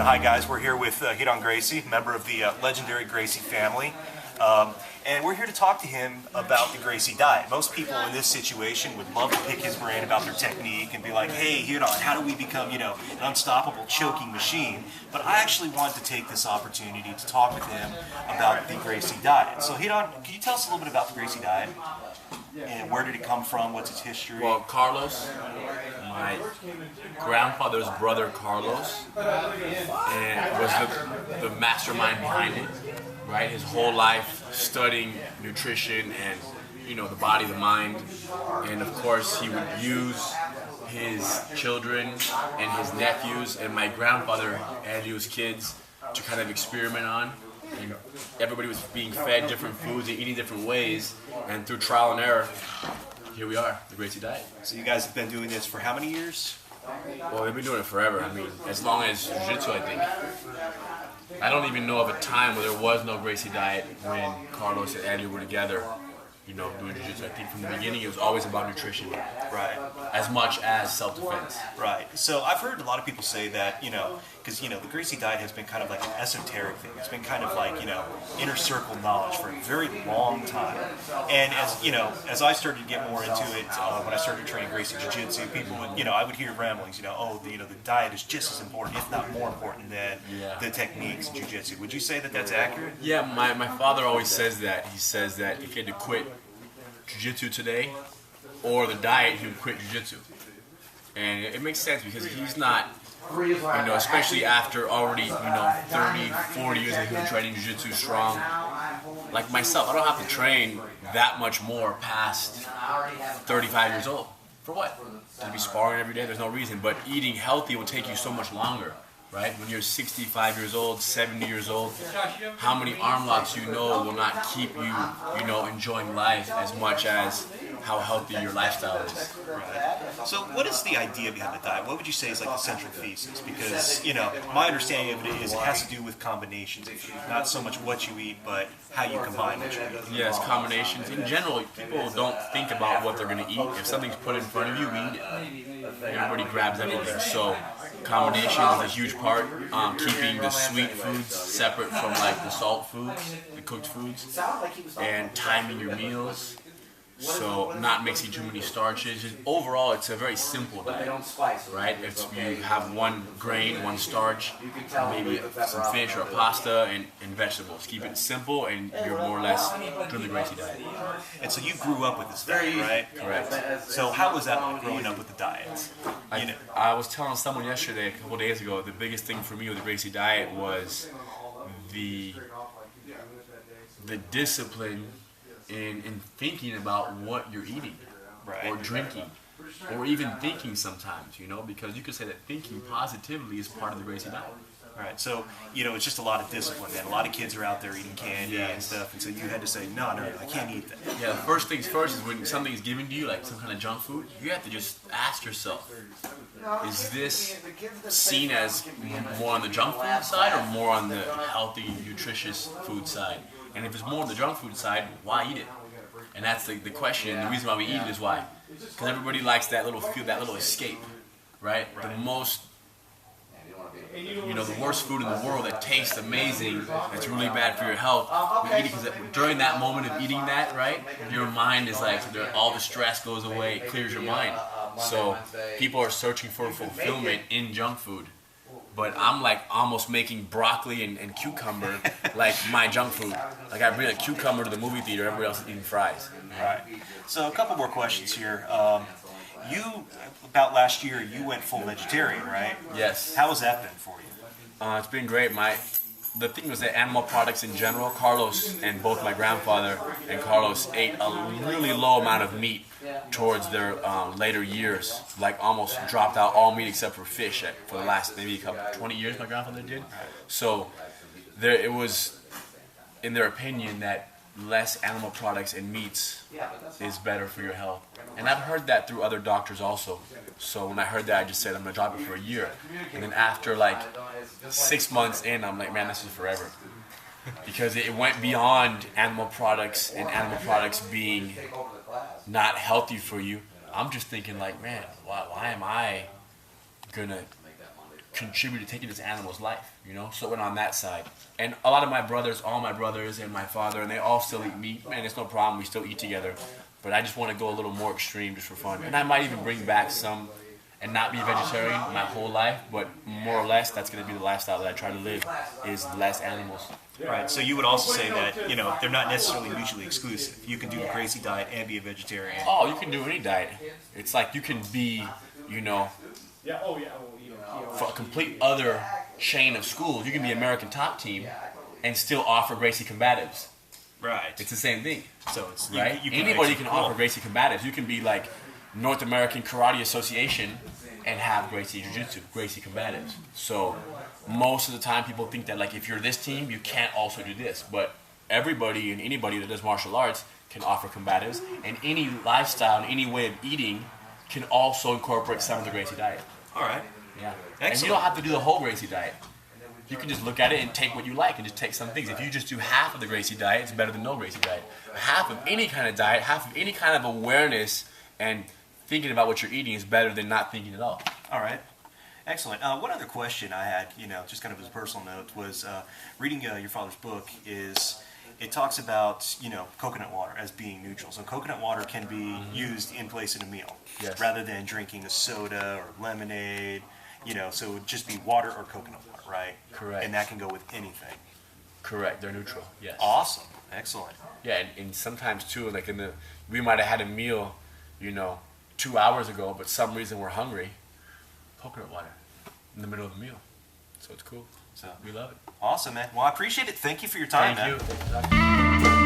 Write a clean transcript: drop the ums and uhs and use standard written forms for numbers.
Hi guys, we're here with Ryron Gracie, member of the legendary Gracie family. And we're here to talk to him about the Gracie Diet. Most people in this situation would love to pick his brain about their technique and be like, hey, Ryron, how do we become, an unstoppable choking machine? But I actually wanted to take this opportunity to talk with him about the Gracie Diet. So Ryron, can you tell us a little bit about the Gracie Diet? And where did it come from? What's its history? Well, Carlos, my grandfather's brother Carlos, and was the mastermind behind it, right? His whole life studying nutrition and, the body, the mind. And of course, he would use his children and his nephews and my grandfather and his kids to kind of experiment on. And everybody was being fed different foods and eating different ways, and through trial and error, here we are, the Gracie Diet. So you guys have been doing this for how many years? Well, they've been doing it forever. I mean, as long as jiu-jitsu, I think. I don't even know of a time where there was no Gracie Diet when Carlos and Andrew were together, doing jiu-jitsu. I think from the beginning it was always about nutrition. Right. As much as self-defense. Right. So I've heard a lot of people say that, because, the Gracie Diet has been kind of like an esoteric thing. It's been kind of like, inner circle knowledge for a very long time. And as I started to get more into it, when I started training Gracie Jiu-Jitsu, people would, I would hear ramblings, the diet is just as important, if not more important than the techniques in Jiu-Jitsu. Would you say that that's accurate? Yeah, my father always says that. He says that if he had to quit Jiu-Jitsu today, or the diet, he would quit Jiu-Jitsu. And it makes sense because he's not, especially after already, 30, 40 years of him training Jiu-Jitsu strong. Like myself, I don't have to train that much more past 35 years old. For what? To be sparring every day? There's no reason. But eating healthy will take you so much longer. Right? When you're 65 years old, 70 years old, how many arm locks will not keep you, enjoying life as much as how healthy your lifestyle is. Right. So what is the idea behind the diet? What would you say is like the central thesis? Because, my understanding of it is it has to do with combinations of food. Not so much what you eat, but how you combine what you eat. Yes, combinations. In general, people don't think about what they're going to eat. If something's put in front of you, we eat it. Everybody grabs everything. So combination is a huge part. Keeping the sweet foods separate from like the salt foods, the cooked foods, and timing your meals. So not mixing too many starches. Just overall, it's a very simple diet, right? It's, you have one grain, one starch, maybe some fish or pasta, and vegetables. Keep it simple, and you're more or less doing the Gracie Diet. And so you grew up with this diet, right? Correct. So how was that like growing up with the diet? I was telling someone yesterday, a couple days ago, the biggest thing for me with the Gracie Diet was the discipline in thinking about what you're eating, right, or drinking, or even thinking sometimes, because you could say that thinking positively is part of the Gracie Diet. Right, so, it's just a lot of discipline, man. A lot of kids are out there eating candy and stuff, and so you had to say, no, I can't eat that. Yeah, first things first is when something is given to you, like some kind of junk food, you have to just ask yourself, is this seen as more on the junk food side or more on the healthy, nutritious food side? And if it's more on the junk food side, why eat it? And that's the question. And the reason why we eat it is why? Because everybody likes that little feel, that little escape, right? The most, the worst food in the world that tastes amazing, that's really bad for your health, we eat it because during that moment of eating that, right, your mind is like, all the stress goes away, it clears your mind. So people are searching for fulfillment in junk food. But I'm like almost making broccoli and cucumber like my junk food. Like I bring a cucumber to the movie theater, everybody else is eating fries. Right. So a couple more questions here. About last year, you went full vegetarian, right? Yes. How has that been for you? It's been great. The thing was that animal products in general, Carlos and both my grandfather and Carlos ate a really low amount of meat towards their later years, like almost dropped out all meat except for fish for the last maybe 20 years my grandfather did. So it was, in their opinion, that less animal products and meats is better for your health. And I've heard that through other doctors also. So when I heard that, I just said I'm going to drop it for a year. And then after like 6 months in, I'm like, man, this is forever. Because it went beyond animal products and animal products being not healthy for you. I'm just thinking like, man, why am I going to contribute to taking this animal's life, you know? So it went on that side. And a lot of my brothers, all my brothers and my father, and they all still eat meat. Man, it's no problem. We still eat together. But I just want to go a little more extreme just for fun. And I might even bring back some and not be a vegetarian my whole life, but more or less that's going to be the lifestyle that I try to live, is less animals. Right, so you would also say that, you know, they're not necessarily mutually exclusive. You can do the Gracie diet and be a vegetarian. Oh, you can do any diet. It's like you can be, you know, for a complete other chain of schools. You can be American top team and still offer Gracie combatives. Right. It's the same thing. So it's right? You can Anybody can offer Gracie combatives. You can be like North American Karate Association and have Gracie Jiu-Jitsu, Gracie combatives. So most of the time people think that like if you're this team, you can't also do this. But everybody and anybody that does martial arts can offer combatives, and any lifestyle and any way of eating can also incorporate some of the Gracie diet. All right. Yeah. Excellent. And you don't have to do the whole Gracie diet. You can just look at it and take what you like and just take some things. If you just do half of the Gracie diet, it's better than no Gracie diet. Half of any kind of diet, half of any kind of awareness and thinking about what you're eating is better than not thinking at all. All right. Excellent. One other question I had, you know, just kind of as a personal note, was reading your father's book is it talks about, you know, coconut water as being neutral. So coconut water can be used in place of a meal, Yes. rather than drinking a soda or lemonade, you know, so it would just be water or coconut water, right? Correct. And that can go with anything. Correct. They're neutral. Yes. Awesome. Excellent. Yeah, and sometimes too, like we might have had a meal, you know, 2 hours ago, but some reason we're hungry. Coconut water in the middle of the meal. So it's cool. So we love it. awesome, man. Well, I appreciate it. Thank you for your time, Thank man. you.